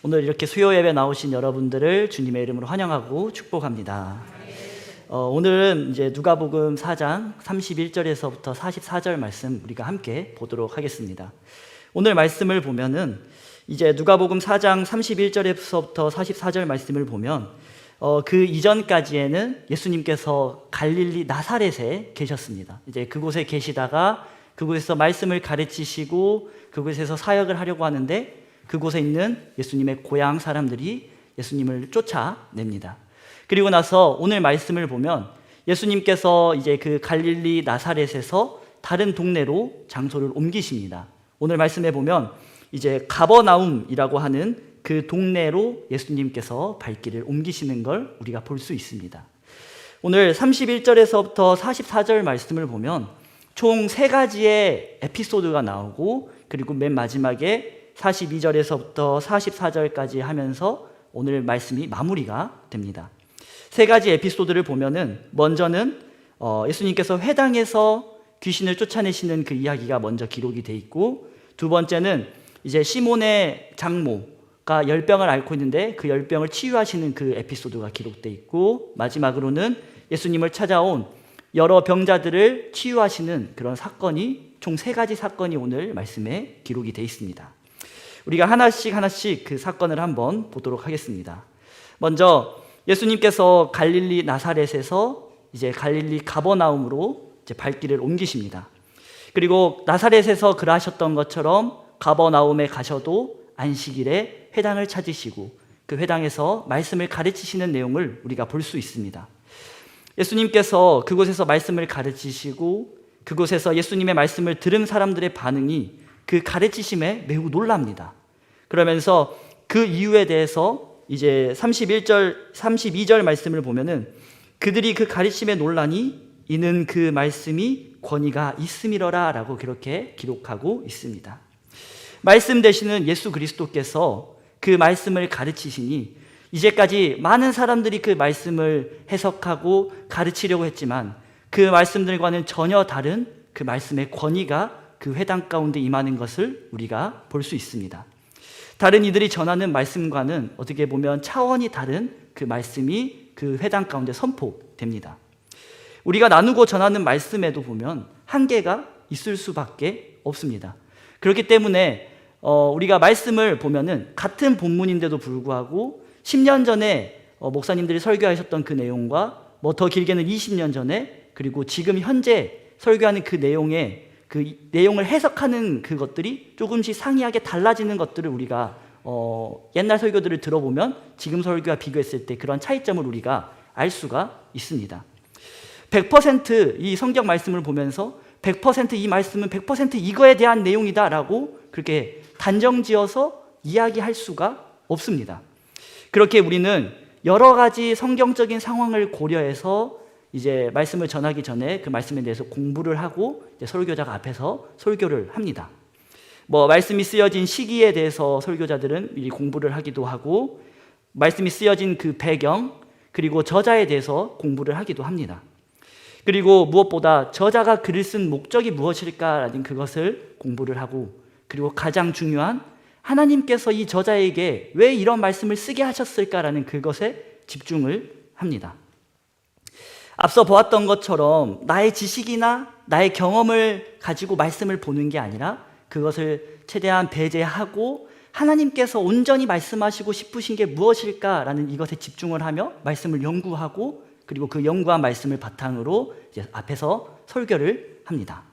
오늘 이렇게 수요 예배 나오신 여러분들을 주님의 이름으로 환영하고 축복합니다. 오늘은 이제 누가복음 4장 31절에서부터 44절 말씀 우리가 함께 보도록 하겠습니다. 오늘 말씀을 보면은 이제 누가복음 4장 31절에서부터 44절 말씀을 보면 그 이전까지에는 예수님께서 갈릴리 나사렛에 계셨습니다. 이제 그곳에 계시다가 그곳에서 말씀을 가르치시고 그곳에서 사역을 하려고 하는데 그곳에 있는 예수님의 고향 사람들이 예수님을 쫓아냅니다. 그리고 나서 오늘 말씀을 보면 예수님께서 이제 그 갈릴리 나사렛에서 다른 동네로 장소를 옮기십니다. 오늘 말씀에 보면 이제 가버나움이라고 하는 그 동네로 예수님께서 발길을 옮기시는 걸 우리가 볼 수 있습니다. 오늘 31절에서부터 44절 말씀을 보면 총 3가지의 에피소드가 나오고 그리고 맨 마지막에 42절에서부터 44절까지 하면서 오늘 말씀이 마무리가 됩니다. 3가지 에피소드를 보면은 먼저는 예수님께서 회당에서 귀신을 쫓아내시는 그 이야기가 먼저 기록이 돼 있고, 두 번째는 이제 시몬의 장모가 열병을 앓고 있는데 그 열병을 치유하시는 그 에피소드가 기록돼 있고, 마지막으로는 예수님을 찾아온 여러 병자들을 치유하시는 그런 사건이 총 3가지 사건이 오늘 말씀에 기록이 돼 있습니다. 우리가 하나씩 그 사건을 한번 보도록 하겠습니다. 먼저 예수님께서 갈릴리 나사렛에서 이제 갈릴리 가버나움으로 이제 발길을 옮기십니다. 그리고 나사렛에서 그러하셨던 것처럼 가버나움에 가셔도 안식일에 회당을 찾으시고 그 회당에서 말씀을 가르치시는 내용을 우리가 볼 수 있습니다. 예수님께서 그곳에서 말씀을 가르치시고 그곳에서 예수님의 말씀을 들은 사람들의 반응이 그 가르치심에 매우 놀랍니다. 그러면서 그 이유에 대해서 이제 32절 말씀을 보면은 그들이 그 가르침에 놀라니 이는 그 말씀이 권위가 있음이러라 라고 그렇게 기록하고 있습니다. 말씀 되시는 예수 그리스도께서 그 말씀을 가르치시니 이제까지 많은 사람들이 그 말씀을 해석하고 가르치려고 했지만 그 말씀들과는 전혀 다른 그 말씀의 권위가 그 회당 가운데 임하는 것을 우리가 볼 수 있습니다. 다른 이들이 전하는 말씀과는 어떻게 보면 차원이 다른 그 말씀이 그 회당 가운데 선포됩니다. 우리가 나누고 전하는 말씀에도 보면 한계가 있을 수밖에 없습니다. 그렇기 때문에 우리가 말씀을 보면은 같은 본문인데도 불구하고 10년 전에 목사님들이 설교하셨던 그 내용과 뭐 더 길게는 20년 전에 그리고 지금 현재 설교하는 그 내용을 해석하는 그것들이 조금씩 상이하게 달라지는 것들을 우리가 옛날 설교들을 들어보면 지금 설교와 비교했을 때 그런 차이점을 우리가 알 수가 있습니다. 100% 이 성경 말씀을 보면서 100% 이 말씀은 100% 이거에 대한 내용이다라고 그렇게 단정지어서 이야기할 수가 없습니다. 그렇게 우리는 여러 가지 성경적인 상황을 고려해서 이제 말씀을 전하기 전에 그 말씀에 대해서 공부를 하고 이제 설교자가 앞에서 설교를 합니다. 뭐 말씀이 쓰여진 시기에 대해서 설교자들은 미리 공부를 하기도 하고 말씀이 쓰여진 그 배경 그리고 저자에 대해서 공부를 하기도 합니다. 그리고 무엇보다 저자가 글을 쓴 목적이 무엇일까라는 그것을 공부를 하고 그리고 가장 중요한 하나님께서 이 저자에게 왜 이런 말씀을 쓰게 하셨을까라는 그것에 집중을 합니다. 앞서 보았던 것처럼 나의 지식이나 나의 경험을 가지고 말씀을 보는 게 아니라 그것을 최대한 배제하고 하나님께서 온전히 말씀하시고 싶으신 게 무엇일까라는 이것에 집중을 하며 말씀을 연구하고 그리고 그 연구한 말씀을 바탕으로 이제 앞에서 설교를 합니다.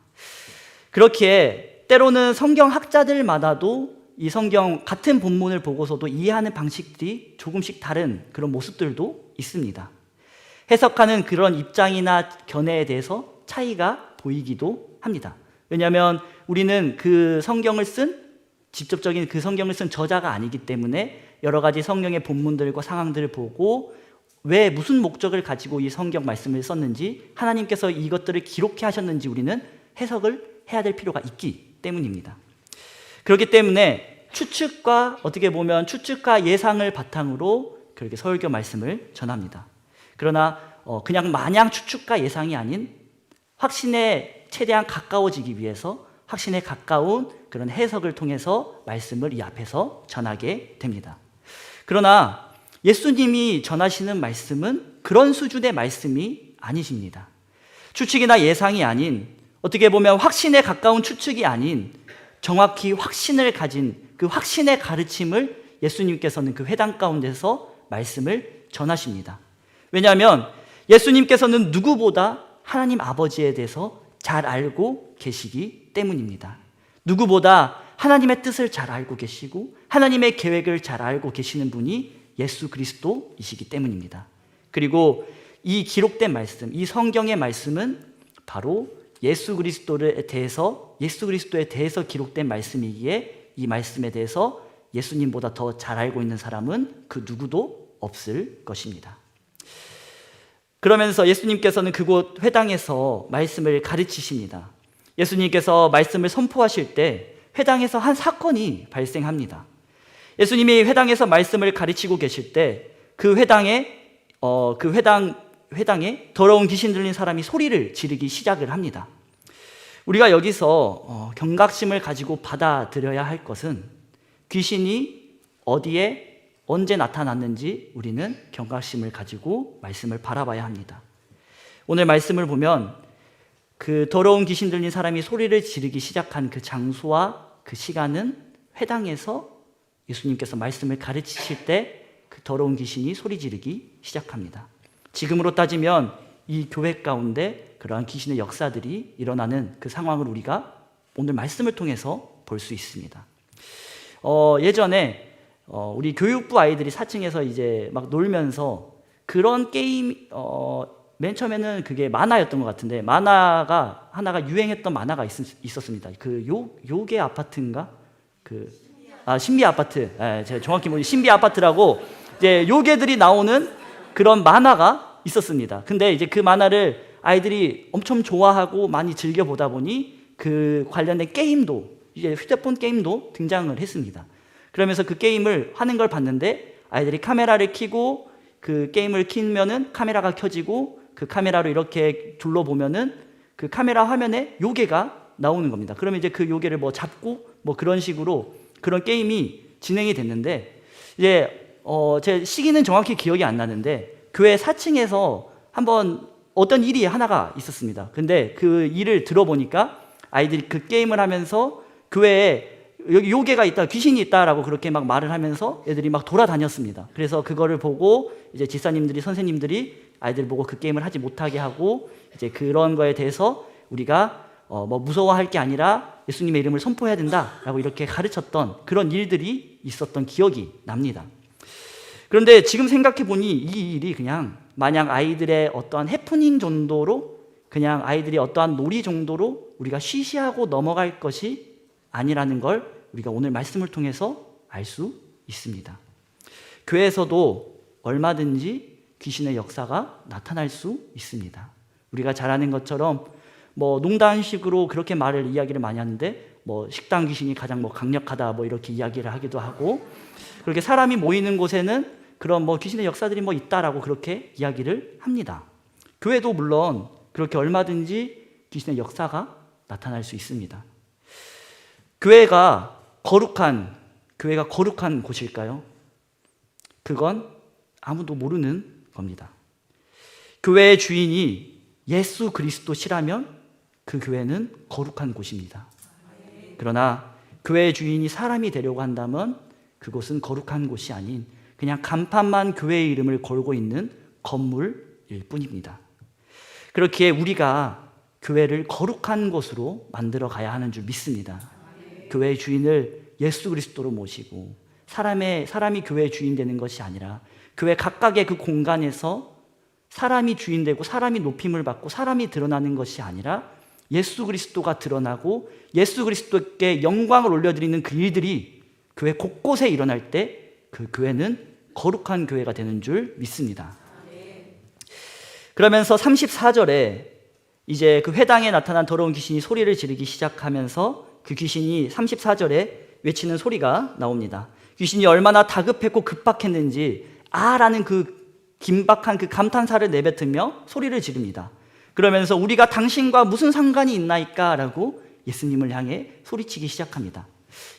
그렇게 때로는 성경학자들마다도 이 성경 같은 본문을 보고서도 이해하는 방식들이 조금씩 다른 그런 모습들도 있습니다. 해석하는 그런 입장이나 견해에 대해서 차이가 보이기도 합니다. 왜냐하면 우리는 그 성경을 쓴 직접적인 그 성경을 쓴 저자가 아니기 때문에 여러 가지 성경의 본문들과 상황들을 보고 왜 무슨 목적을 가지고 이 성경 말씀을 썼는지 하나님께서 이것들을 기록해 하셨는지 우리는 해석을 해야 될 필요가 있기 때문입니다. 그렇기 때문에 어떻게 보면 추측과 예상을 바탕으로 그렇게 설교 말씀을 전합니다. 그러나 그냥 마냥 추측과 예상이 아닌 확신에 최대한 가까워지기 위해서 확신에 가까운 그런 해석을 통해서 말씀을 이 앞에서 전하게 됩니다. 그러나 예수님이 전하시는 말씀은 그런 수준의 말씀이 아니십니다. 추측이나 예상이 아닌, 어떻게 보면 확신에 가까운 추측이 아닌 정확히 확신을 가진 그 확신의 가르침을 예수님께서는 그 회당 가운데서 말씀을 전하십니다. 왜냐하면 예수님께서는 누구보다 하나님 아버지에 대해서 잘 알고 계시기 때문입니다. 누구보다 하나님의 뜻을 잘 알고 계시고 하나님의 계획을 잘 알고 계시는 분이 예수 그리스도이시기 때문입니다. 그리고 이 기록된 말씀, 이 성경의 말씀은 바로 예수 그리스도에 대해서 기록된 말씀이기에 이 말씀에 대해서 예수님보다 더 잘 알고 있는 사람은 그 누구도 없을 것입니다. 그러면서 예수님께서는 그곳 회당에서 말씀을 가르치십니다. 예수님께서 말씀을 선포하실 때 회당에서 한 사건이 발생합니다. 예수님이 회당에서 말씀을 가르치고 계실 때 그 회당에 더러운 귀신 들린 사람이 소리를 지르기 시작을 합니다. 우리가 여기서 경각심을 가지고 받아들여야 할 것은 귀신이 어디에 언제 나타났는지 우리는 경각심을 가지고 말씀을 바라봐야 합니다. 오늘 말씀을 보면 그 더러운 귀신 들린 사람이 소리를 지르기 시작한 그 장소와 그 시간은 회당에서 예수님께서 말씀을 가르치실 때 그 더러운 귀신이 소리 지르기 시작합니다. 지금으로 따지면 이 교회 가운데 그러한 귀신의 역사들이 일어나는 그 상황을 우리가 오늘 말씀을 통해서 볼 수 있습니다. 예전에 우리 교육부 아이들이 4층에서 이제 막 놀면서 그런 게임, 맨 처음에는 그게 만화였던 것 같은데, 만화가 하나가 유행했던 만화가 있었습니다. 그 요괴 아파트인가? 신비 아파트. 제가 정확히 모르겠는데 신비 아파트라고 이제 요괴들이 나오는 그런 만화가 있었습니다. 근데 이제 그 만화를 아이들이 엄청 좋아하고 많이 즐겨 보다 보니 그 관련된 게임도, 이제 휴대폰 게임도 등장을 했습니다. 그러면서 그 게임을 하는 걸 봤는데 아이들이 카메라를 켜고 그 게임을 켜면은 카메라가 켜지고 그 카메라로 이렇게 둘러보면은 그 카메라 화면에 요괴가 나오는 겁니다. 그러면 이제 그 요괴를 뭐 잡고 뭐 그런 식으로 그런 게임이 진행이 됐는데, 이제 제 시기는 정확히 기억이 안 나는데 교회 4층에서 한번 어떤 일이 하나가 있었습니다. 근데 그 일을 들어보니까 아이들이 그 게임을 하면서 교회에 여기 요괴가 있다, 귀신이 있다라고 그렇게 막 말을 하면서 애들이 막 돌아다녔습니다. 그래서 그거를 보고 이제 집사님들이, 선생님들이 아이들 보고 그 게임을 하지 못하게 하고, 이제 그런 거에 대해서 우리가 뭐 무서워할 게 아니라 예수님의 이름을 선포해야 된다라고 이렇게 가르쳤던 그런 일들이 있었던 기억이 납니다. 그런데 지금 생각해 보니 이 일이 그냥 마냥 아이들의 어떠한 해프닝 정도로, 그냥 아이들이 어떠한 놀이 정도로 우리가 쉬쉬하고 넘어갈 것이 아니라는 걸 우리가 오늘 말씀을 통해서 알 수 있습니다. 교회에서도 얼마든지 귀신의 역사가 나타날 수 있습니다. 우리가 잘 아는 것처럼 뭐 농담식으로 그렇게 이야기를 많이 하는데, 뭐 식당 귀신이 가장 뭐 강력하다 뭐 이렇게 이야기를 하기도 하고, 그렇게 사람이 모이는 곳에는 그런 뭐 귀신의 역사들이 뭐 있다라고 그렇게 이야기를 합니다. 교회도 물론 그렇게 얼마든지 귀신의 역사가 나타날 수 있습니다. 교회가 거룩한 곳일까요? 그건 아무도 모르는 겁니다. 교회의 주인이 예수 그리스도시라면 그 교회는 거룩한 곳입니다. 그러나 교회의 주인이 사람이 되려고 한다면 그곳은 거룩한 곳이 아닌 그냥 간판만 교회의 이름을 걸고 있는 건물일 뿐입니다. 그렇기에 우리가 교회를 거룩한 곳으로 만들어 가야 하는 줄 믿습니다. 교회의 주인을 예수 그리스도로 모시고 사람이 교회의 주인 되는 것이 아니라 교회 각각의 그 공간에서 사람이 주인 되고 사람이 높임을 받고 사람이 드러나는 것이 아니라 예수 그리스도가 드러나고 예수 그리스도께 영광을 올려드리는 그 일들이 교회 곳곳에 일어날 때 그 교회는 거룩한 교회가 되는 줄 믿습니다. 그러면서 34절에 이제 그 회당에 나타난 더러운 귀신이 소리를 지르기 시작하면서 그 귀신이 34절에 외치는 소리가 나옵니다. 귀신이 얼마나 다급했고 급박했는지 아라는 그 긴박한 그 감탄사를 내뱉으며 소리를 지릅니다. 그러면서 우리가 당신과 무슨 상관이 있나이까? 라고 예수님을 향해 소리치기 시작합니다.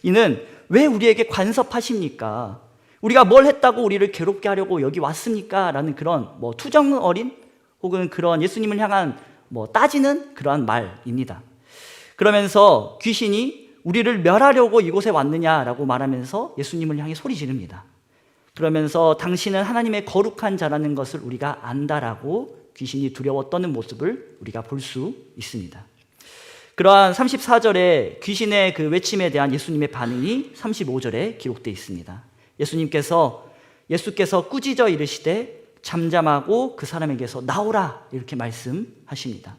이는 왜 우리에게 간섭하십니까? 우리가 뭘 했다고 우리를 괴롭게 하려고 여기 왔습니까? 라는 그런 투정 어린 혹은 그런 예수님을 향한 따지는 그러한 말입니다. 그러면서 귀신이 우리를 멸하려고 이곳에 왔느냐라고 말하면서 예수님을 향해 소리 지릅니다. 그러면서 당신은 하나님의 거룩한 자라는 것을 우리가 안다라고 귀신이 두려워 떠는 모습을 우리가 볼 수 있습니다. 그러한 34절에 귀신의 그 외침에 대한 예수님의 반응이 35절에 기록되어 있습니다. 예수께서 꾸짖어 이르시되 잠잠하고 그 사람에게서 나오라 이렇게 말씀하십니다.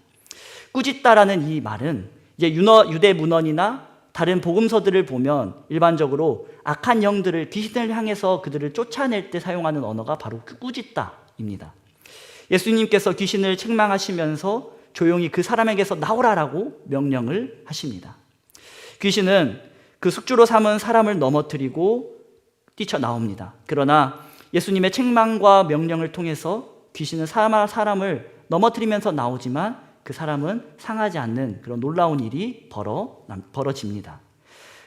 꾸짖다라는 이 말은 이제 유대 문헌이나 다른 복음서들을 보면 일반적으로 악한 영들을 귀신을 향해서 그들을 쫓아낼 때 사용하는 언어가 바로 꾸짖다입니다. 예수님께서 귀신을 책망하시면서 조용히 그 사람에게서 나오라라고 명령을 하십니다. 귀신은 그 숙주로 삼은 사람을 넘어뜨리고 뛰쳐나옵니다. 그러나 예수님의 책망과 명령을 통해서 귀신은 사람을 넘어뜨리면서 나오지만 그 사람은 상하지 않는 그런 놀라운 일이 벌어집니다.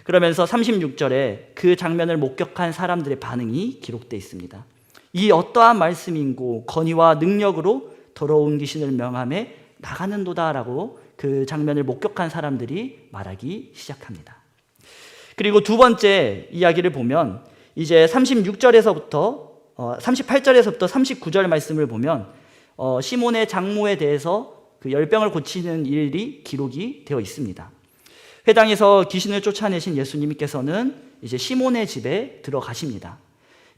그러면서 36절에 그 장면을 목격한 사람들의 반응이 기록되어 있습니다. 이 어떠한 말씀인고 건의와 능력으로 더러운 귀신을 명함에 나가는도다라고 그 장면을 목격한 사람들이 말하기 시작합니다. 그리고 두 번째 이야기를 보면 이제 38절에서부터 39절 말씀을 보면 시몬의 장모에 대해서 그 열병을 고치는 일이 기록이 되어 있습니다. 회당에서 귀신을 쫓아내신 예수님께서는 이제 시몬의 집에 들어가십니다.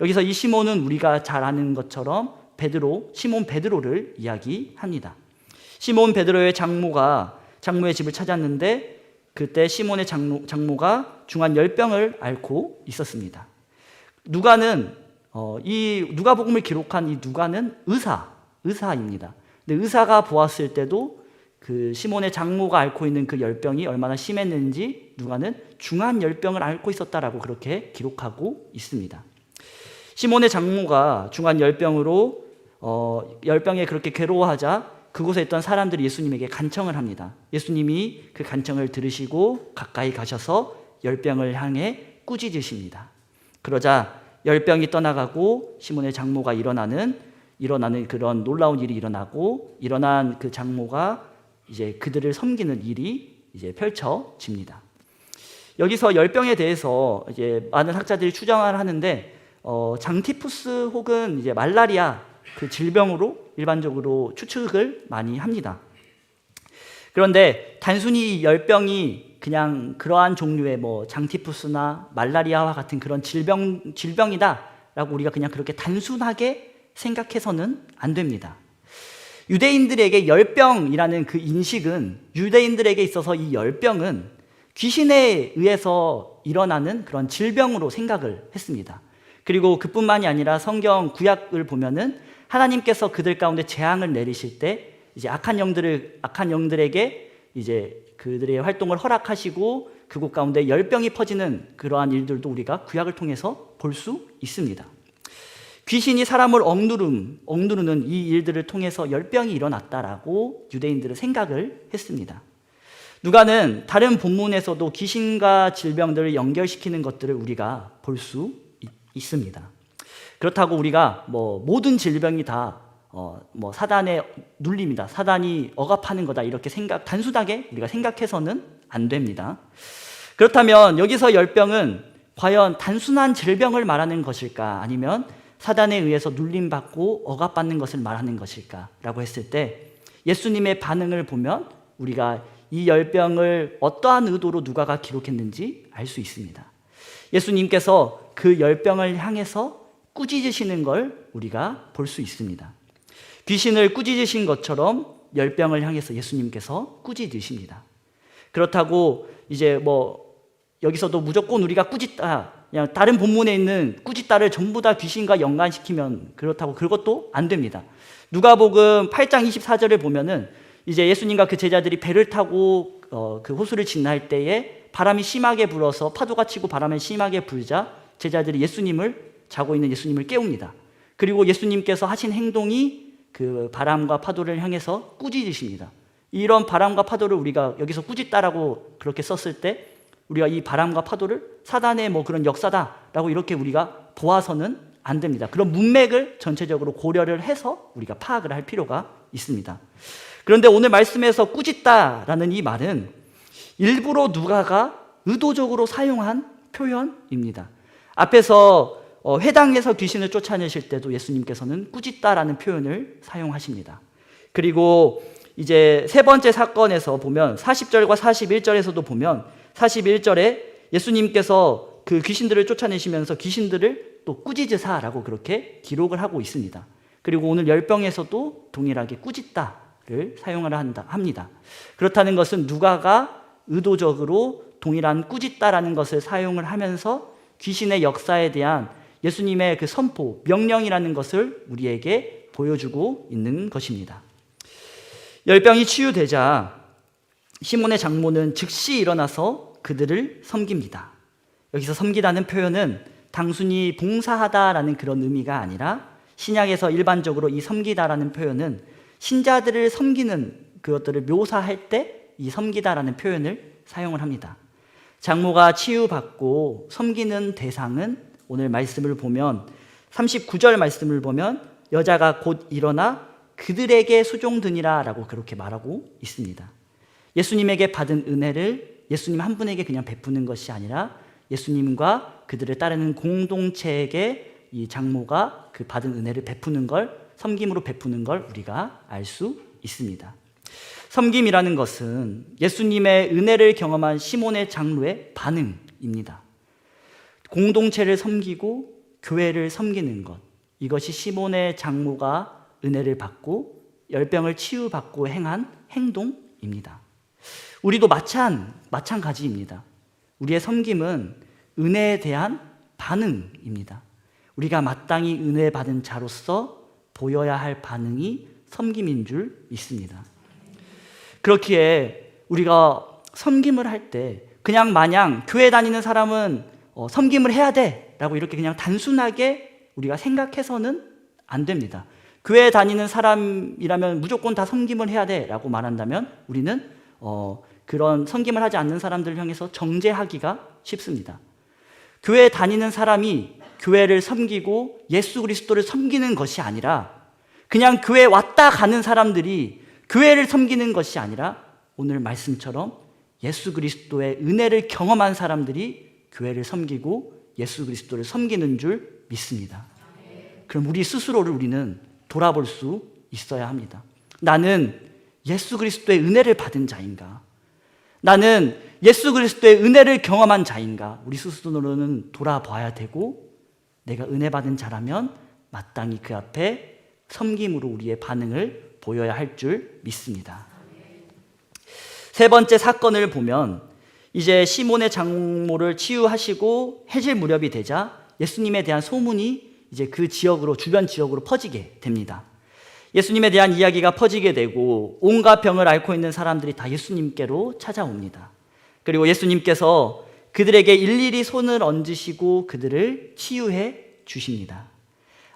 여기서 이 시몬은 우리가 잘 아는 것처럼 시몬 베드로를 이야기합니다. 시몬 베드로의 장모의 집을 찾았는데 그때 시몬의 장모가 중한 열병을 앓고 있었습니다. 이 누가복음을 기록한 이 누가는 의사입니다. 근데 의사가 보았을 때도 그 시몬의 장모가 앓고 있는 그 열병이 얼마나 심했는지 누가는 중한 열병을 앓고 있었다라고 그렇게 기록하고 있습니다. 시몬의 장모가 중한 열병으로 열병에 그렇게 괴로워하자 그곳에 있던 사람들이 예수님에게 간청을 합니다. 예수님이 그 간청을 들으시고 가까이 가셔서 열병을 향해 꾸짖으십니다. 그러자 열병이 떠나가고 시몬의 장모가 일어나는 그런 놀라운 일이 일어나고 일어난 그 장모가 이제 그들을 섬기는 일이 이제 펼쳐집니다. 여기서 열병에 대해서 이제 많은 학자들이 추정을 하는데 장티푸스 혹은 이제 말라리아 그 질병으로 일반적으로 추측을 많이 합니다. 그런데 단순히 열병이 그냥 그러한 종류의 장티푸스나 말라리아와 같은 그런 질병이다라고 우리가 그냥 그렇게 단순하게 생각해서는 안 됩니다. 유대인들에게 열병이라는 그 인식은 유대인들에게 있어서 이 열병은 귀신에 의해서 일어나는 그런 질병으로 생각을 했습니다. 그리고 그뿐만이 아니라 성경 구약을 보면은 하나님께서 그들 가운데 재앙을 내리실 때 이제 악한 영들에게 이제 그들의 활동을 허락하시고 그곳 가운데 열병이 퍼지는 그러한 일들도 우리가 구약을 통해서 볼 수 있습니다. 귀신이 사람을 억누르는 이 일들을 통해서 열병이 일어났다라고 유대인들은 생각을 했습니다. 누가는 다른 본문에서도 귀신과 질병들을 연결시키는 것들을 우리가 볼 수 있습니다. 그렇다고 우리가 모든 질병이 다 사단의 눌림이다, 사단이 억압하는 거다 이렇게 단순하게 우리가 생각해서는 안 됩니다. 그렇다면 여기서 열병은 과연 단순한 질병을 말하는 것일까 아니면 사단에 의해서 눌림받고 억압받는 것을 말하는 것일까 라고 했을 때 예수님의 반응을 보면 우리가 이 열병을 어떠한 의도로 누가가 기록했는지 알 수 있습니다. 예수님께서 그 열병을 향해서 꾸짖으시는 걸 우리가 볼 수 있습니다. 귀신을 꾸짖으신 것처럼 열병을 향해서 예수님께서 꾸짖으십니다. 그렇다고 이제 여기서도 무조건 우리가 꾸짖다, 그냥 다른 본문에 있는 꾸짖다를 전부 다 귀신과 연관시키면 그렇다고 그것도 안 됩니다. 누가복음 8장 24절을 보면은 이제 예수님과 그 제자들이 배를 타고 그 호수를 지날 때에 바람이 심하게 불어서 파도가 치고 바람이 심하게 불자 제자들이 자고 있는 예수님을 깨웁니다. 그리고 예수님께서 하신 행동이 그 바람과 파도를 향해서 꾸짖으십니다. 이런 바람과 파도를 우리가 여기서 꾸짖다라고 그렇게 썼을 때 우리가 이 바람과 파도를 사단의 뭐 그런 역사다라고 이렇게 우리가 보아서는 안 됩니다. 그런 문맥을 전체적으로 고려를 해서 우리가 파악을 할 필요가 있습니다. 그런데 오늘 말씀에서 꾸짖다라는 이 말은 일부러 누가가 의도적으로 사용한 표현입니다. 앞에서 회당에서 귀신을 쫓아내실 때도 예수님께서는 꾸짖다라는 표현을 사용하십니다. 그리고 이제 세 번째 사건에서 보면 40절과 41절에서도 보면 41절에 예수님께서 그 귀신들을 쫓아내시면서 귀신들을 또 꾸짖으사라고 그렇게 기록을 하고 있습니다. 그리고 오늘 열병에서도 동일하게 꾸짖다를 사용을 합니다. 그렇다는 것은 누가가 의도적으로 동일한 꾸짖다라는 것을 사용을 하면서 귀신의 역사에 대한 예수님의 그 선포, 명령이라는 것을 우리에게 보여주고 있는 것입니다. 열병이 치유되자 시몬의 장모는 즉시 일어나서 그들을 섬깁니다. 여기서 섬기다는 표현은 단순히 봉사하다라는 그런 의미가 아니라 신약에서 일반적으로 이 섬기다라는 표현은 신자들을 섬기는 그것들을 묘사할 때 이 섬기다라는 표현을 사용을 합니다. 장모가 치유받고 섬기는 대상은 오늘 말씀을 보면 39절 말씀을 보면 여자가 곧 일어나 그들에게 수종드니라 라고 그렇게 말하고 있습니다. 예수님에게 받은 은혜를 예수님 한 분에게 그냥 베푸는 것이 아니라 예수님과 그들을 따르는 공동체에게 이 장모가 그 받은 은혜를 베푸는 걸, 섬김으로 베푸는 걸 우리가 알 수 있습니다. 섬김이라는 것은 예수님의 은혜를 경험한 시몬의 장로의 반응입니다. 공동체를 섬기고 교회를 섬기는 것, 이것이 시몬의 장모가 은혜를 받고 열병을 치유받고 행한 행동입니다. 우리도 마찬가지입니다. 우리의 섬김은 은혜에 대한 반응입니다. 우리가 마땅히 은혜 받은 자로서 보여야 할 반응이 섬김인 줄 믿습니다. 그렇기에 우리가 섬김을 할 때 그냥 마냥 교회 다니는 사람은 섬김을 해야 돼 라고 이렇게 그냥 단순하게 우리가 생각해서는 안 됩니다. 교회 다니는 사람이라면 무조건 다 섬김을 해야 돼 라고 말한다면 우리는 그런 섬김을 하지 않는 사람들을 향해서 정죄하기가 쉽습니다. 교회 다니는 사람이 교회를 섬기고 예수 그리스도를 섬기는 것이 아니라 그냥 교회 왔다 가는 사람들이 교회를 섬기는 것이 아니라 오늘 말씀처럼 예수 그리스도의 은혜를 경험한 사람들이 교회를 섬기고 예수 그리스도를 섬기는 줄 믿습니다. 그럼 우리 스스로를 우리는 돌아볼 수 있어야 합니다. 나는 예수 그리스도의 은혜를 받은 자인가? 나는 예수 그리스도의 은혜를 경험한 자인가? 우리 스스로는 돌아봐야 되고 내가 은혜 받은 자라면 마땅히 그 앞에 섬김으로 우리의 반응을 보여야 할 줄 믿습니다. 세 번째 사건을 보면 이제 시몬의 장모를 치유하시고 해질 무렵이 되자 예수님에 대한 소문이 이제 그 지역으로, 주변 지역으로 퍼지게 됩니다. 예수님에 대한 이야기가 퍼지게 되고 온갖 병을 앓고 있는 사람들이 다 예수님께로 찾아옵니다. 그리고 예수님께서 그들에게 일일이 손을 얹으시고 그들을 치유해 주십니다.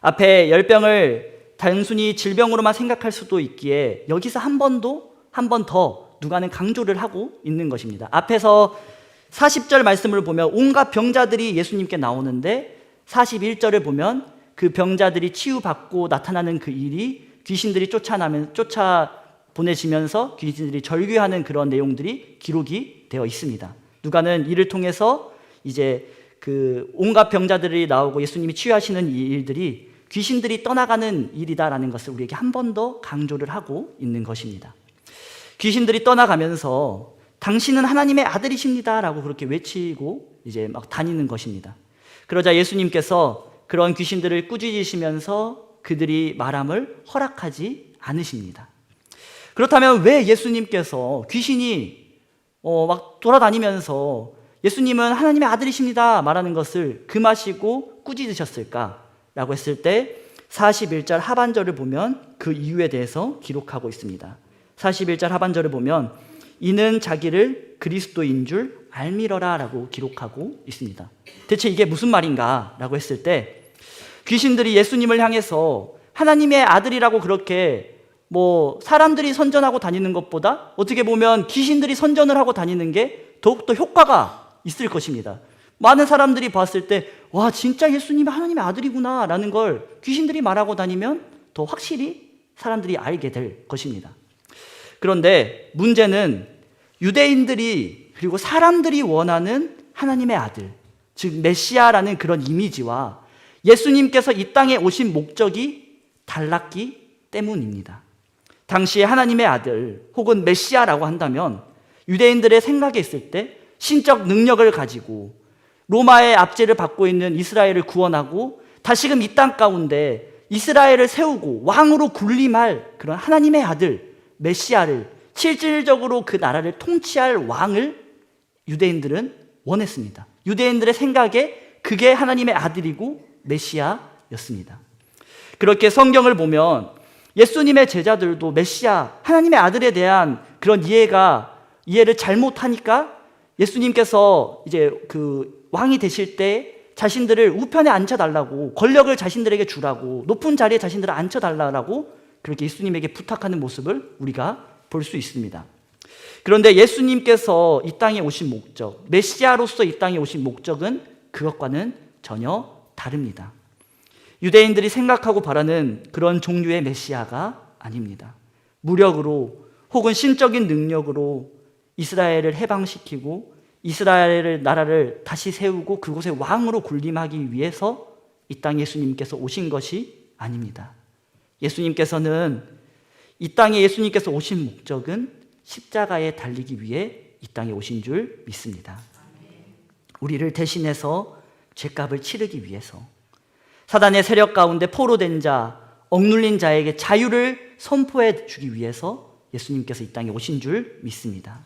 앞에 열병을 단순히 질병으로만 생각할 수도 있기에 여기서 한 번 더 누가는 강조를 하고 있는 것입니다. 앞에서 40절 말씀을 보면 온갖 병자들이 예수님께 나오는데 41절을 보면 그 병자들이 치유받고 나타나는 그 일이 귀신들이 쫓아 보내지면서 귀신들이 절규하는 그런 내용들이 기록이 되어 있습니다. 누가는 이를 통해서 이제 그 온갖 병자들이 나오고 예수님이 치유하시는 이 일들이 귀신들이 떠나가는 일이다라는 것을 우리에게 한 번 더 강조를 하고 있는 것입니다. 귀신들이 떠나가면서 당신은 하나님의 아들이십니다 라고 그렇게 외치고 이제 막 다니는 것입니다. 그러자 예수님께서 그런 귀신들을 꾸짖으시면서 그들이 말함을 허락하지 않으십니다. 그렇다면 왜 예수님께서 귀신이 막 돌아다니면서 예수님은 하나님의 아들이십니다 말하는 것을 금하시고 꾸짖으셨을까? 라고 했을 때 41절 하반절을 보면 그 이유에 대해서 기록하고 있습니다. 41절 하반절을 보면 이는 자기를 그리스도인 줄 알미러라 라고 기록하고 있습니다. 대체 이게 무슨 말인가? 라고 했을 때 귀신들이 예수님을 향해서 하나님의 아들이라고 그렇게 사람들이 선전하고 다니는 것보다 어떻게 보면 귀신들이 선전을 하고 다니는 게 더욱더 효과가 있을 것입니다. 많은 사람들이 봤을 때 와, 진짜 예수님이 하나님의 아들이구나 라는 걸 귀신들이 말하고 다니면 더 확실히 사람들이 알게 될 것입니다. 그런데 문제는 유대인들이 그리고 사람들이 원하는 하나님의 아들, 즉 메시아라는 그런 이미지와 예수님께서 이 땅에 오신 목적이 달랐기 때문입니다. 당시에 하나님의 아들 혹은 메시아라고 한다면 유대인들의 생각에 있을 때 신적 능력을 가지고 로마의 압제를 받고 있는 이스라엘을 구원하고 다시금 이 땅 가운데 이스라엘을 세우고 왕으로 군림할 그런 하나님의 아들 메시아를, 실질적으로 그 나라를 통치할 왕을 유대인들은 원했습니다. 유대인들의 생각에 그게 하나님의 아들이고 메시아였습니다. 그렇게 성경을 보면 예수님의 제자들도 메시아, 하나님의 아들에 대한 그런 이해를 잘못하니까 예수님께서 이제 그 왕이 되실 때 자신들을 우편에 앉혀달라고, 권력을 자신들에게 주라고, 높은 자리에 자신들을 앉혀달라고 그렇게 예수님에게 부탁하는 모습을 우리가 볼 수 있습니다. 그런데 예수님께서 이 땅에 오신 목적, 메시아로서 이 땅에 오신 목적은 그것과는 전혀 다릅니다. 유대인들이 생각하고 바라는 그런 종류의 메시아가 아닙니다. 무력으로 혹은 신적인 능력으로 이스라엘을 해방시키고 이스라엘 나라를 다시 세우고 그곳에 왕으로 군림하기 위해서 이 땅에 예수님께서 오신 것이 아닙니다. 예수님께서는 이 땅에 예수님께서 오신 목적은 십자가에 달리기 위해 이 땅에 오신 줄 믿습니다. 우리를 대신해서 죄값을 치르기 위해서, 사단의 세력 가운데 포로된 자, 억눌린 자에게 자유를 선포해 주기 위해서 예수님께서 이 땅에 오신 줄 믿습니다.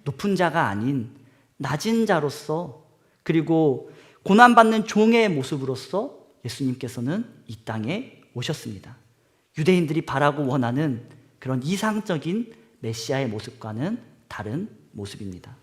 높은 자가 아닌 낮은 자로서, 그리고 고난받는 종의 모습으로서 예수님께서는 이 땅에 오셨습니다. 유대인들이 바라고 원하는 그런 이상적인 메시아의 모습과는 다른 모습입니다.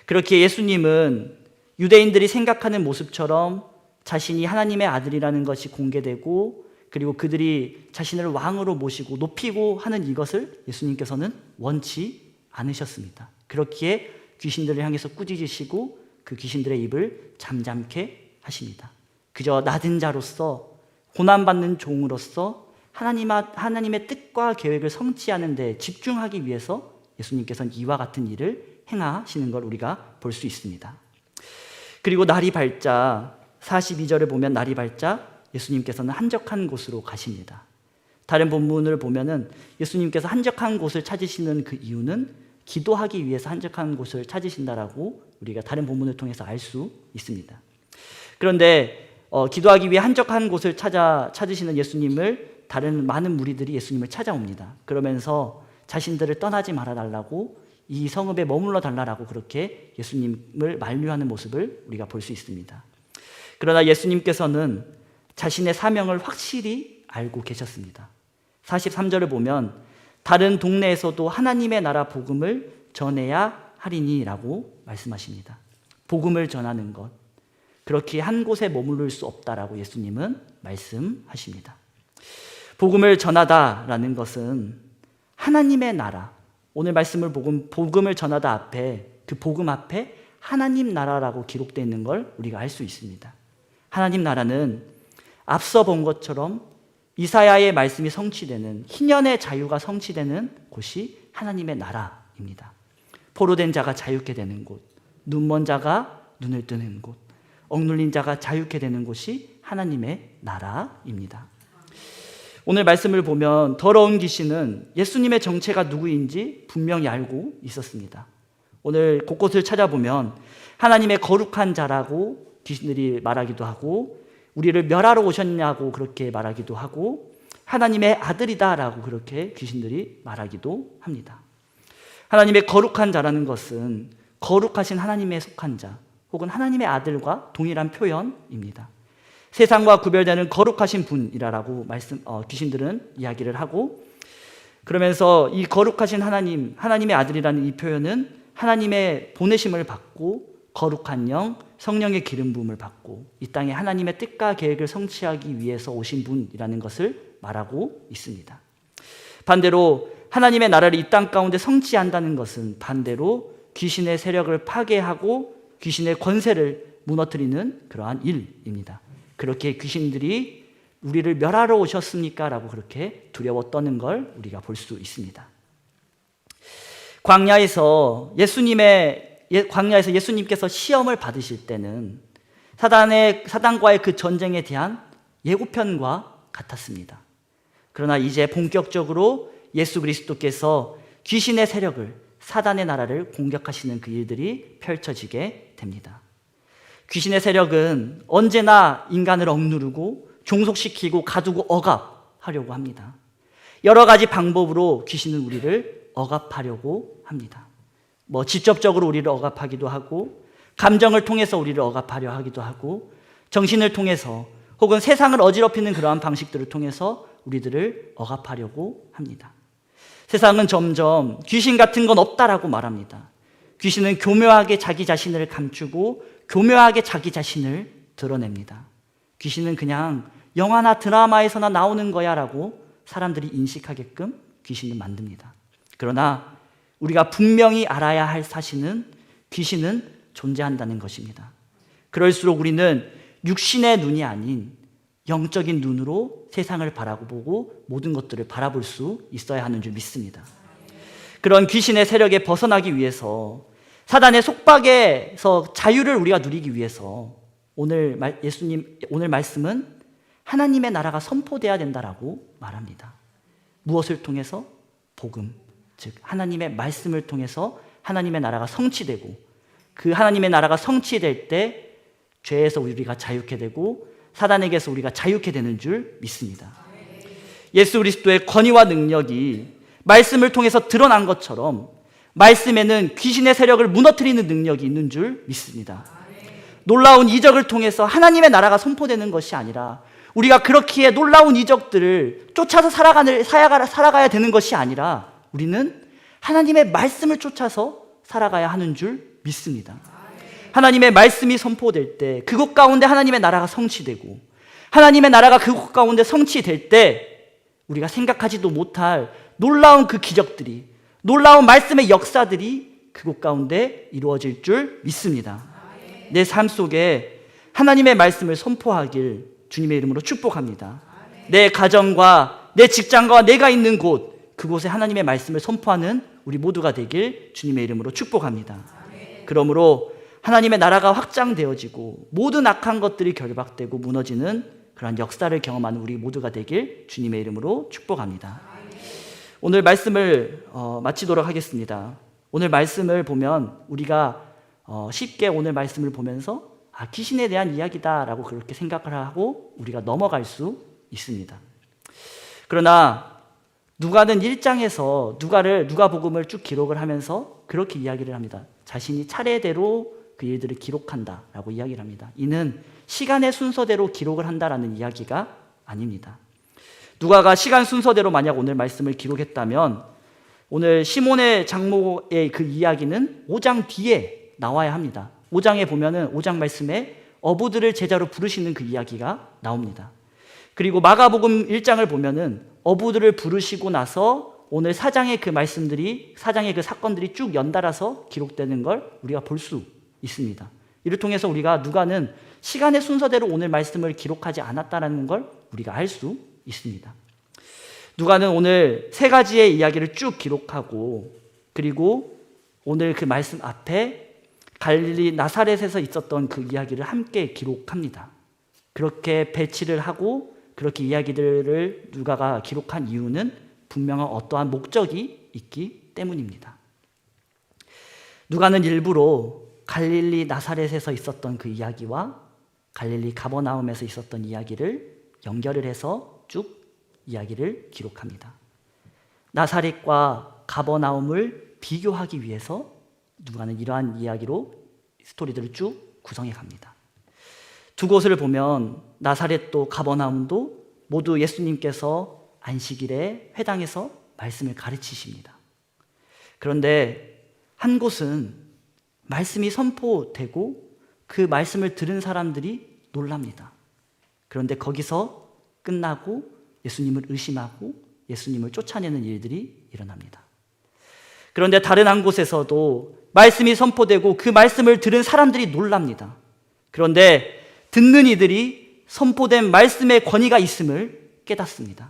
그렇게 예수님은 유대인들이 생각하는 모습처럼 자신이 하나님의 아들이라는 것이 공개되고, 그리고 그들이 자신을 왕으로 모시고 높이고 하는 이것을 예수님께서는 원치 않으셨습니다. 그렇기에 귀신들을 향해서 꾸짖으시고 그 귀신들의 입을 잠잠케 하십니다. 그저 낮은 자로서, 고난받는 종으로서 하나님의 뜻과 계획을 성취하는 데 집중하기 위해서 예수님께서는 이와 같은 일을 행하시는 걸 우리가 볼 수 있습니다. 그리고 날이 밝자, 42절을 보면 날이 밝자 예수님께서는 한적한 곳으로 가십니다. 다른 본문을 보면은 예수님께서 한적한 곳을 찾으시는 그 이유는 기도하기 위해서 한적한 곳을 찾으신다라고 우리가 다른 본문을 통해서 알 수 있습니다. 그런데 기도하기 위해 한적한 곳을 찾으시는 예수님을 다른 많은 무리들이 예수님을 찾아옵니다. 그러면서 자신들을 떠나지 말아달라고, 이 성읍에 머물러 달라고 그렇게 예수님을 만류하는 모습을 우리가 볼 수 있습니다. 그러나 예수님께서는 자신의 사명을 확실히 알고 계셨습니다. 43절을 보면 다른 동네에서도 하나님의 나라 복음을 전해야 하리니라고 말씀하십니다. 복음을 전하는 것, 그렇게 한 곳에 머무를 수 없다라고 예수님은 말씀하십니다. 복음을 전하다라는 것은 하나님의 나라, 오늘 말씀을 복음을 전하다 앞에, 그 복음 앞에 하나님 나라라고 기록되어 있는 걸 우리가 알 수 있습니다. 하나님 나라는 앞서 본 것처럼 이사야의 말씀이 성취되는, 희년의 자유가 성취되는 곳이 하나님의 나라입니다. 포로된 자가 자유케 되는 곳, 눈먼 자가 눈을 뜨는 곳, 억눌린 자가 자유케 되는 곳이 하나님의 나라입니다. 오늘 말씀을 보면 더러운 귀신은 예수님의 정체가 누구인지 분명히 알고 있었습니다. 오늘 곳곳을 찾아보면 하나님의 거룩한 자라고 귀신들이 말하기도 하고, 우리를 멸하러 오셨냐고 그렇게 말하기도 하고, 하나님의 아들이다라고 그렇게 귀신들이 말하기도 합니다. 하나님의 거룩한 자라는 것은 거룩하신 하나님에 속한 자, 혹은 하나님의 아들과 동일한 표현입니다. 세상과 구별되는 거룩하신 분이라고 귀신들은 이야기를 하고, 그러면서 이 거룩하신 하나님, 하나님의 아들이라는 이 표현은 하나님의 보내심을 받고 거룩한 영, 성령의 기름 부음을 받고 이 땅에 하나님의 뜻과 계획을 성취하기 위해서 오신 분이라는 것을 말하고 있습니다. 반대로 하나님의 나라를 이 땅 가운데 성취한다는 것은 반대로 귀신의 세력을 파괴하고 귀신의 권세를 무너뜨리는 그러한 일입니다. 그렇게 귀신들이 우리를 멸하러 오셨습니까? 라고 그렇게 두려워 떠는 걸 우리가 볼 수 있습니다. 광야에서 예수님께서 시험을 받으실 때는 사단과의 그 전쟁에 대한 예고편과 같았습니다. 그러나 이제 본격적으로 예수 그리스도께서 귀신의 세력을, 사단의 나라를 공격하시는 그 일들이 펼쳐지게 됩니다. 귀신의 세력은 언제나 인간을 억누르고 종속시키고 가두고 억압하려고 합니다. 여러 가지 방법으로 귀신은 우리를 억압하려고 합니다. 직접적으로 우리를 억압하기도 하고, 감정을 통해서 우리를 억압하려 하기도 하고, 정신을 통해서 혹은 세상을 어지럽히는 그러한 방식들을 통해서 우리들을 억압하려고 합니다. 세상은 점점 귀신 같은 건 없다라고 말합니다. 귀신은 교묘하게 자기 자신을 감추고 교묘하게 자기 자신을 드러냅니다. 귀신은 그냥 영화나 드라마에서나 나오는 거야 라고 사람들이 인식하게끔 귀신은 만듭니다. 그러나 우리가 분명히 알아야 할 사실은 귀신은 존재한다는 것입니다. 그럴수록 우리는 육신의 눈이 아닌 영적인 눈으로 세상을 바라보고 모든 것들을 바라볼 수 있어야 하는 줄 믿습니다. 그런 귀신의 세력에 벗어나기 위해서, 사단의 속박에서 자유를 우리가 누리기 위해서 오늘 말씀은 하나님의 나라가 선포돼야 된다라고 말합니다. 무엇을 통해서? 복음, 즉 하나님의 말씀을 통해서 하나님의 나라가 성취되고, 그 하나님의 나라가 성취될 때 죄에서 우리가 자유케 되고 사단에게서 우리가 자유케 되는 줄 믿습니다. 예수 그리스도의 권위와 능력이 말씀을 통해서 드러난 것처럼 말씀에는 귀신의 세력을 무너뜨리는 능력이 있는 줄 믿습니다. 놀라운 이적을 통해서 하나님의 나라가 선포되는 것이 아니라, 우리가 그렇기에 놀라운 이적들을 쫓아서 살아가야 되는 것이 아니라, 우리는 하나님의 말씀을 쫓아서 살아가야 하는 줄 믿습니다. 하나님의 말씀이 선포될 때 그곳 가운데 하나님의 나라가 성취되고, 하나님의 나라가 그곳 가운데 성취될 때 우리가 생각하지도 못할 놀라운 그 기적들이, 놀라운 말씀의 역사들이 그곳 가운데 이루어질 줄 믿습니다. 내 삶 속에 하나님의 말씀을 선포하길 주님의 이름으로 축복합니다. 내 가정과 내 직장과 내가 있는 곳, 그곳에 하나님의 말씀을 선포하는 우리 모두가 되길 주님의 이름으로 축복합니다. 그러므로 하나님의 나라가 확장되어지고 모든 악한 것들이 결박되고 무너지는 그런 역사를 경험하는 우리 모두가 되길 주님의 이름으로 축복합니다. 오늘 말씀을 마치도록 하겠습니다. 오늘 말씀을 보면 우리가 쉽게 오늘 말씀을 보면서 귀신에 대한 이야기다라고 그렇게 생각을 하고 우리가 넘어갈 수 있습니다. 그러나 누가는 1장에서 누가복음을 쭉 기록을 하면서 그렇게 이야기를 합니다. 자신이 차례대로 그 일들을 기록한다라고 이야기를 합니다. 이는 시간의 순서대로 기록을 한다라는 이야기가 아닙니다. 누가가 시간 순서대로 만약 오늘 말씀을 기록했다면 오늘 시몬의 장모의 그 이야기는 5장 뒤에 나와야 합니다. 5장에 보면은 5장 말씀에 어부들을 제자로 부르시는 그 이야기가 나옵니다. 그리고 마가복음 1장을 보면은 어부들을 부르시고 나서 오늘 4장의 그 말씀들이, 4장의 그 사건들이 쭉 연달아서 기록되는 걸 우리가 볼 수 있습니다. 이를 통해서 우리가 누가는 시간의 순서대로 오늘 말씀을 기록하지 않았다는 걸 우리가 알 수 있습니다. 누가는 오늘 3가지의 이야기를 쭉 기록하고, 그리고 오늘 그 말씀 앞에 갈릴리 나사렛에서 있었던 그 이야기를 함께 기록합니다. 그렇게 배치를 하고 그렇게 이야기들을 누가가 기록한 이유는 분명한 어떠한 목적이 있기 때문입니다. 누가는 일부러 갈릴리 나사렛에서 있었던 그 이야기와 갈릴리 가버나움에서 있었던 이야기를 연결을 해서 쭉 이야기를 기록합니다. 나사렛과 가버나움을 비교하기 위해서 누가는 이러한 이야기로 스토리들을 쭉 구성해 갑니다. 두 곳을 보면 나사렛도 가버나움도 모두 예수님께서 안식일에 회당에서 말씀을 가르치십니다. 그런데 한 곳은 말씀이 선포되고 그 말씀을 들은 사람들이 놀랍니다. 그런데 거기서 끝나고 예수님을 의심하고 예수님을 쫓아내는 일들이 일어납니다. 그런데 다른 한 곳에서도 말씀이 선포되고 그 말씀을 들은 사람들이 놀랍니다. 그런데 듣는 이들이 선포된 말씀의 권위가 있음을 깨닫습니다.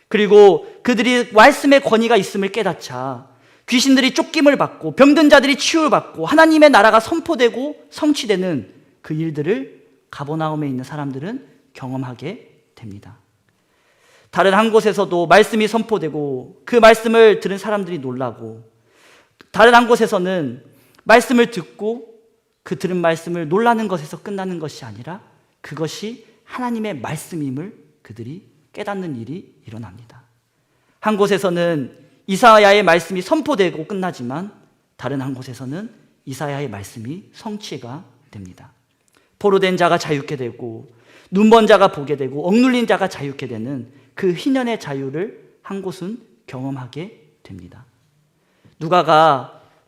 그리고 그들이 말씀의 권위가 있음을 깨닫자 귀신들이 쫓김을 받고 병든 자들이 치유를 받고 하나님의 나라가 선포되고 성취되는 그 일들을 가버나움에 있는 사람들은 경험하게 됩니다. 다른 한 곳에서도 말씀이 선포되고 그 말씀을 들은 사람들이 놀라고, 다른 한 곳에서는 말씀을 듣고 그 들은 말씀을 놀라는 것에서 끝나는 것이 아니라 그것이 하나님의 말씀임을 그들이 깨닫는 일이 일어납니다. 한 곳에서는 이사야의 말씀이 선포되고 끝나지만 다른 한 곳에서는 이사야의 말씀이 성취가 됩니다. 포로된 자가 자유케 되고 눈먼 자가 보게 되고 억눌린 자가 자유케 되는 그 희년의 자유를 한 곳은 경험하게 됩니다.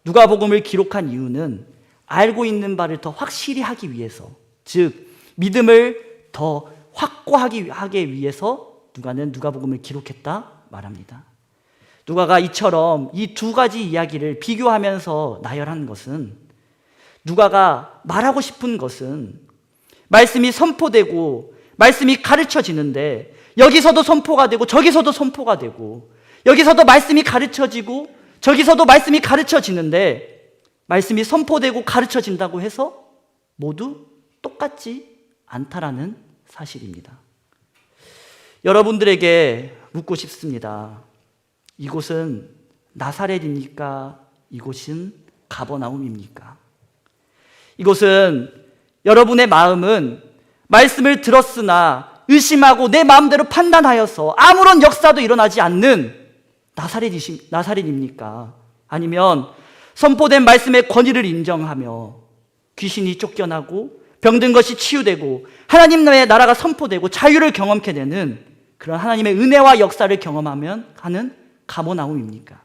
누가복음을 기록한 이유는 알고 있는 바를 더 확실히 하기 위해서, 즉 믿음을 더 확고하게 위해서 누가복음을 기록했다 말합니다. 누가가 이처럼 이 두 가지 이야기를 비교하면서 나열한 것은, 누가가 말하고 싶은 것은 말씀이 선포되고 말씀이 가르쳐지는데 여기서도 선포가 되고 저기서도 선포가 되고 여기서도 말씀이 가르쳐지고 저기서도 말씀이 가르쳐지는데 말씀이 선포되고 가르쳐진다고 해서 모두 똑같지 않다라는 사실입니다. 여러분들에게 묻고 싶습니다. 이곳은 나사렛입니까? 이곳은 가버나움입니까? 이곳은 여러분의 마음은 말씀을 들었으나 의심하고 내 마음대로 판단하여서 아무런 역사도 일어나지 않는 나사렛입니까? 아니면 선포된 말씀의 권위를 인정하며 귀신이 쫓겨나고 병든 것이 치유되고 하나님의 나라가 선포되고 자유를 경험케 되는 그런 하나님의 은혜와 역사를 경험하면 하는 가버나움입니까?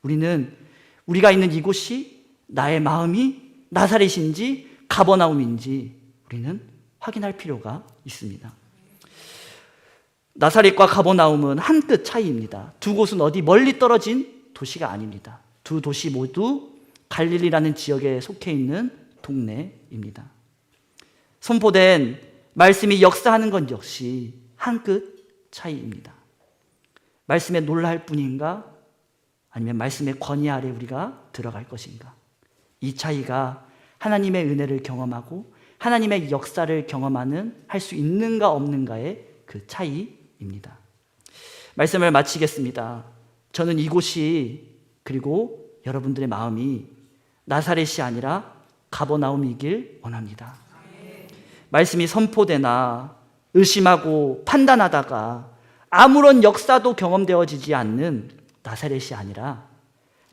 우리가 있는 이곳이 나의 마음이 나사렛인지 가버나움인지 우리는 확인할 필요가 있습니다. 나사렛과 가버나움은 한 끗 차이입니다. 두 곳은 어디 멀리 떨어진 도시가 아닙니다. 두 도시 모두 갈릴리라는 지역에 속해 있는 동네입니다. 선포된 말씀이 역사하는 것 역시 한 끗 차이입니다. 말씀에 놀랄 뿐인가? 아니면 말씀의 권위 아래 우리가 들어갈 것인가? 이 차이가 하나님의 은혜를 경험하고 하나님의 역사를 경험하는, 할 수 있는가 없는가의 그 차이입니다. 말씀을 마치겠습니다. 저는 이곳이, 그리고 여러분들의 마음이 나사렛이 아니라 가버나움이길 원합니다. 말씀이 선포되나 의심하고 판단하다가 아무런 역사도 경험되어지지 않는 나사렛이 아니라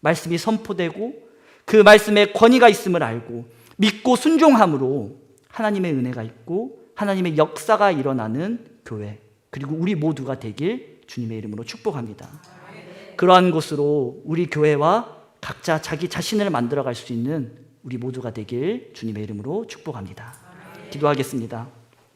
말씀이 선포되고 그 말씀에 권위가 있음을 알고 믿고 순종함으로 하나님의 은혜가 있고 하나님의 역사가 일어나는 교회, 그리고 우리 모두가 되길 주님의 이름으로 축복합니다. 그러한 곳으로 우리 교회와 각자 자기 자신을 만들어갈 수 있는 우리 모두가 되길 주님의 이름으로 축복합니다. 기도하겠습니다.